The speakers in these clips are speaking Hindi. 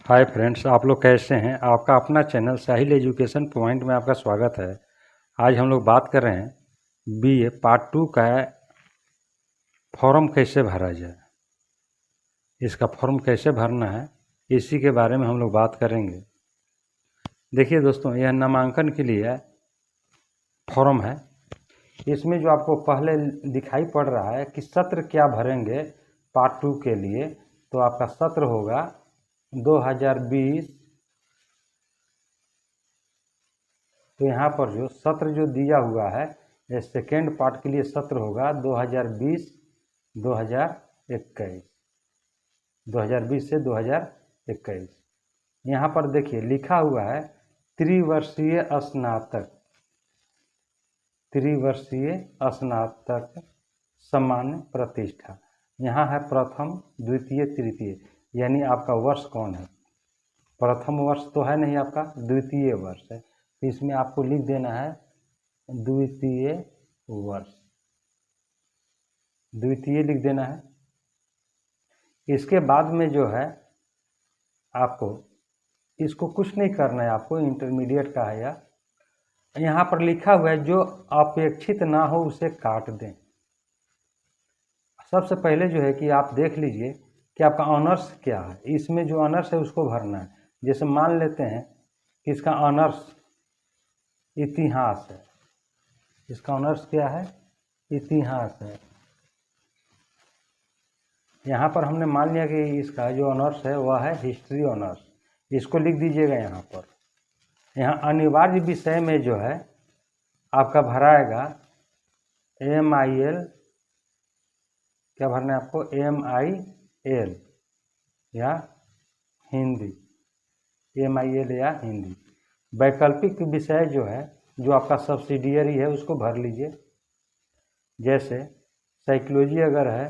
हाय फ्रेंड्स, आप लोग कैसे हैं। आपका अपना चैनल साहिल एजुकेशन पॉइंट में आपका स्वागत है। आज हम लोग बात कर रहे हैं बीए पार्ट 2 का फॉर्म कैसे भरा जाए। इसका फॉर्म कैसे भरना है इसी के बारे में हम लोग बात करेंगे। देखिए दोस्तों, यह नामांकन के लिए फॉर्म है। इसमें जो आपको पहले दिखाई पड़ रहा है कि सत्र क्या भरेंगे पार्ट 2 के लिए, तो आपका सत्र होगा 2020। तो यहाँ पर जो सत्र जो दिया हुआ है, ये सेकेंड पार्ट के लिए सत्र होगा 2020-2021, 2020 से 2021। यहाँ पर देखिए लिखा हुआ है त्रिवर्षीय स्नातक, त्रिवर्षीय स्नातक सामान्य प्रतिष्ठा। यहाँ है प्रथम, द्वितीय, तृतीय, यानी आपका वर्ष कौन है। प्रथम वर्ष तो है नहीं आपका, द्वितीय वर्ष है, तो इसमें आपको लिख देना है द्वितीय वर्ष, द्वितीय लिख देना है। इसके बाद में जो है आपको इसको कुछ नहीं करना है, आपको इंटरमीडिएट का है या यहाँ पर लिखा हुआ है जो अपेक्षित ना हो उसे काट दें। सबसे पहले जो है कि आप देख लीजिए कि आपका ऑनर्स क्या है। इसमें जो ऑनर्स है उसको भरना है। जैसे मान लेते हैं कि इसका ऑनर्स इतिहास है, इसका ऑनर्स क्या है, इतिहास है। यहाँ पर हमने मान लिया कि इसका जो ऑनर्स है वह है हिस्ट्री ऑनर्स, इसको लिख दीजिएगा। यहाँ पर यहाँ अनिवार्य विषय में जो है आपका भराएगा MIL, क्या भरना है आपको, MIL या हिंदी, MIL या हिंदी। वैकल्पिक विषय जो है, जो आपका सब्सिडियरी है, उसको भर लीजिए। जैसे साइकोलॉजी अगर है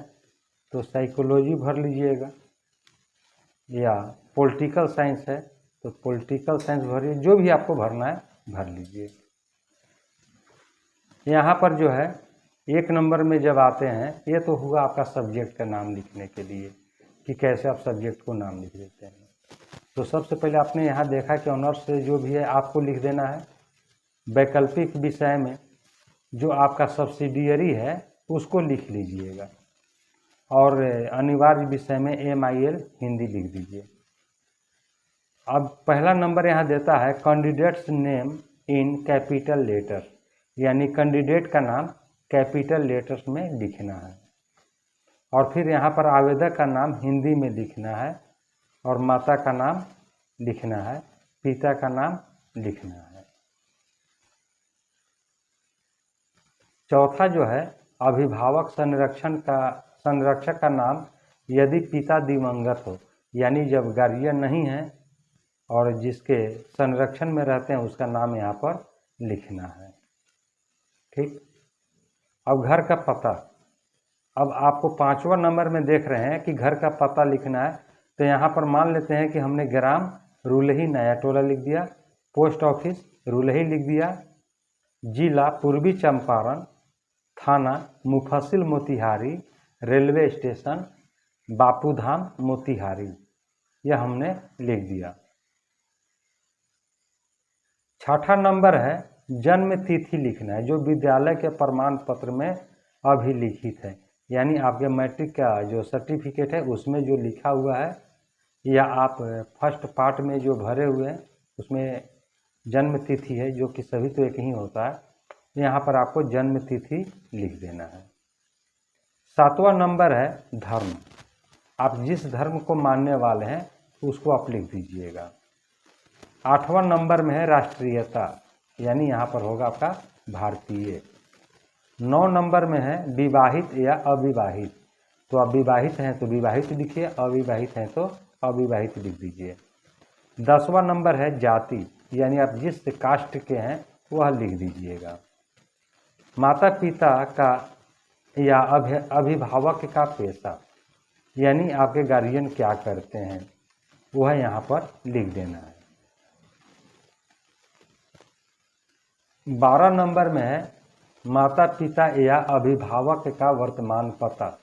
तो साइकोलॉजी भर लीजिएगा, या पॉलिटिकल साइंस है तो पॉलिटिकल साइंस भरिए। जो भी आपको भरना है भर लीजिए। यहाँ पर जो है 1 नंबर में जब आते हैं, ये तो हुआ आपका सब्जेक्ट का नाम लिखने के लिए कि कैसे आप सब्जेक्ट को नाम लिख देते हैं। तो सबसे पहले आपने यहाँ देखा कि ऑनर्स से जो भी है आपको लिख देना है। वैकल्पिक विषय में जो आपका सब्सिडियरी है उसको लिख लीजिएगा, और अनिवार्य विषय में MIL हिंदी लिख दीजिए। अब पहला नंबर यहाँ देता है candidates name in capital letter, यानी कैंडिडेट का नाम कैपिटल लेटर्स में लिखना है। और फिर यहाँ पर आवेदक का नाम हिंदी में लिखना है, और माता का नाम लिखना है, पिता का नाम लिखना है। चौथा जो है अभिभावक संरक्षक का नाम, यदि पिता दिवंगत हो, यानी जब गार्जियन नहीं है और जिसके संरक्षण में रहते हैं उसका नाम यहाँ पर लिखना है। ठीक। अब घर का पता, अब आपको 5वां नंबर में देख रहे हैं कि घर का पता लिखना है। तो यहाँ पर मान लेते हैं कि हमने ग्राम रुलही नया टोला लिख दिया, पोस्ट ऑफिस रुलही लिख दिया, जिला पूर्वी चंपारण, थाना मुफस्सिल मोतिहारी, रेलवे स्टेशन बापूधाम मोतिहारी, यह हमने लिख दिया। 6ठा नंबर है जन्म तिथि लिखना है, जो विद्यालय के प्रमाण पत्र में अभिलिखित है, यानी आपके मैट्रिक का जो सर्टिफिकेट है उसमें जो लिखा हुआ है, या आप फर्स्ट पार्ट में जो भरे हुए हैं उसमें जन्म तिथि है, जो कि सभी तो एक ही होता है। यहाँ पर आपको जन्म तिथि लिख देना है। 7वां नंबर है धर्म, आप जिस धर्म को मानने वाले हैं उसको आप लिख दीजिएगा। 8वां नंबर में है राष्ट्रीयता, यानी यहाँ पर होगा आपका भारतीय। 9 नंबर में है विवाहित या अविवाहित, तो आप विवाहित हैं तो विवाहित लिखिए, अविवाहित हैं तो अविवाहित लिख दीजिए। 10वां नंबर है जाति, यानी आप जिस कास्ट के हैं वह लिख दीजिएगा। माता पिता का या अभिभावक का पेशा, यानी आपके गार्जियन क्या करते हैं वह यहाँ पर लिख देना है। 12 नंबर में है माता पिता या अभिभावक का वर्तमान पता,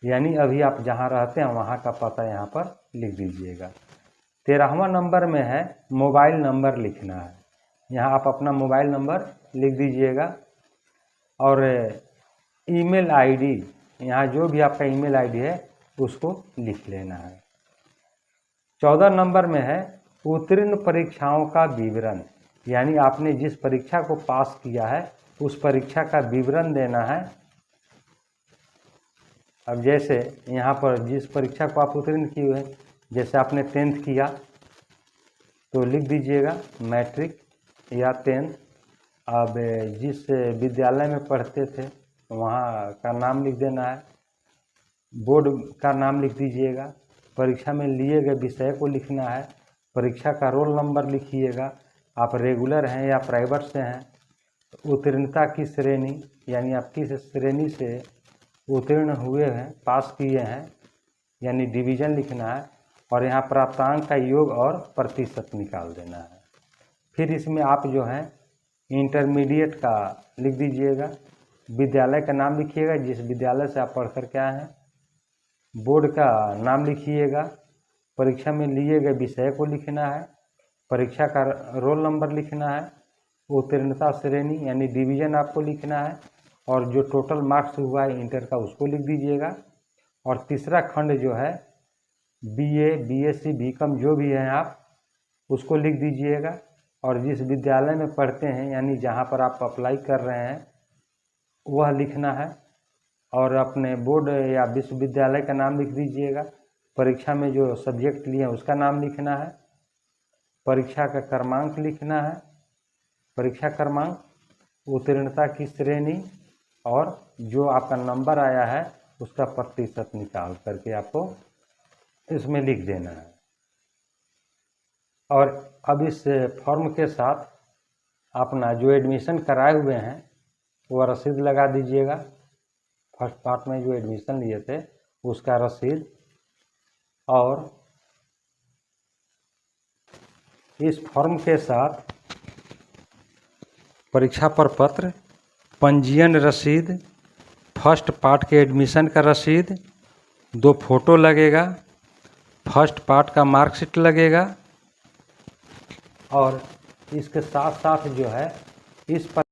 यानी अभी आप जहाँ रहते हैं वहाँ का पता यहाँ पर लिख दीजिएगा। 13वां नंबर में है मोबाइल नंबर लिखना है। यहाँ आप अपना मोबाइल नंबर लिख दीजिएगा और ईमेल आईडी, यहाँ जो भी आपका ईमेल आईडी है उसको लिख लेना है। 14 नंबर में है उत्तीर्ण परीक्षाओं का विवरण, यानी आपने जिस परीक्षा को पास किया है उस परीक्षा का विवरण देना है। अब जैसे यहाँ पर जिस परीक्षा को आप उत्तीर्ण किए हुए, जैसे आपने 10th किया तो लिख दीजिएगा मैट्रिक या 10th। अब जिस विद्यालय में पढ़ते थे वहाँ का नाम लिख देना है, बोर्ड का नाम लिख दीजिएगा, परीक्षा में लिए गए विषय को लिखना है, परीक्षा का रोल नंबर लिखिएगा, आप रेगुलर हैं या प्राइवेट से हैं, उत्तीर्णता की श्रेणी यानी आप किस श्रेणी से उत्तीर्ण हुए हैं, पास किए हैं, यानी डिवीज़न लिखना है, और यहाँ प्राप्तांक का योग और प्रतिशत निकाल देना है। फिर इसमें आप जो है इंटरमीडिएट का लिख दीजिएगा, विद्यालय का नाम लिखिएगा जिस विद्यालय से आप पढ़ कर के आए हैं, बोर्ड का नाम लिखिएगा, परीक्षा में लिए गए विषय को लिखना है, परीक्षा का रोल नंबर लिखना है, उत्तीर्णता श्रेणी यानी डिवीज़न आपको लिखना है, और जो टोटल मार्क्स हुआ है इंटर का उसको लिख दीजिएगा। और तीसरा खंड जो है बीए, बीएससी, बीकॉम जो भी हैं आप उसको लिख दीजिएगा, और जिस विद्यालय में पढ़ते हैं यानी जहाँ पर आप अप्लाई कर रहे हैं वह लिखना है, और अपने बोर्ड या विश्वविद्यालय का नाम लिख दीजिएगा, परीक्षा में जो सब्जेक्ट लिए हैं उसका नाम लिखना है, परीक्षा का क्रमांक लिखना है, परीक्षा क्रमांक, उत्तीर्णता की श्रेणी, और जो आपका नंबर आया है उसका प्रतिशत निकाल करके आपको इसमें लिख देना है। और अब इस फॉर्म के साथ अपना जो एडमिशन कराए हुए हैं वो रसीद लगा दीजिएगा, फर्स्ट पार्ट में जो एडमिशन लिए थे उसका रसीद, और इस फॉर्म के साथ परीक्षा प्रपत्र, पंजीयन रसीद, फर्स्ट पार्ट के एडमिशन का रसीद, 2 फोटो लगेगा, फर्स्ट पार्ट का मार्कशीट लगेगा, और इसके साथ साथ जो है इस पर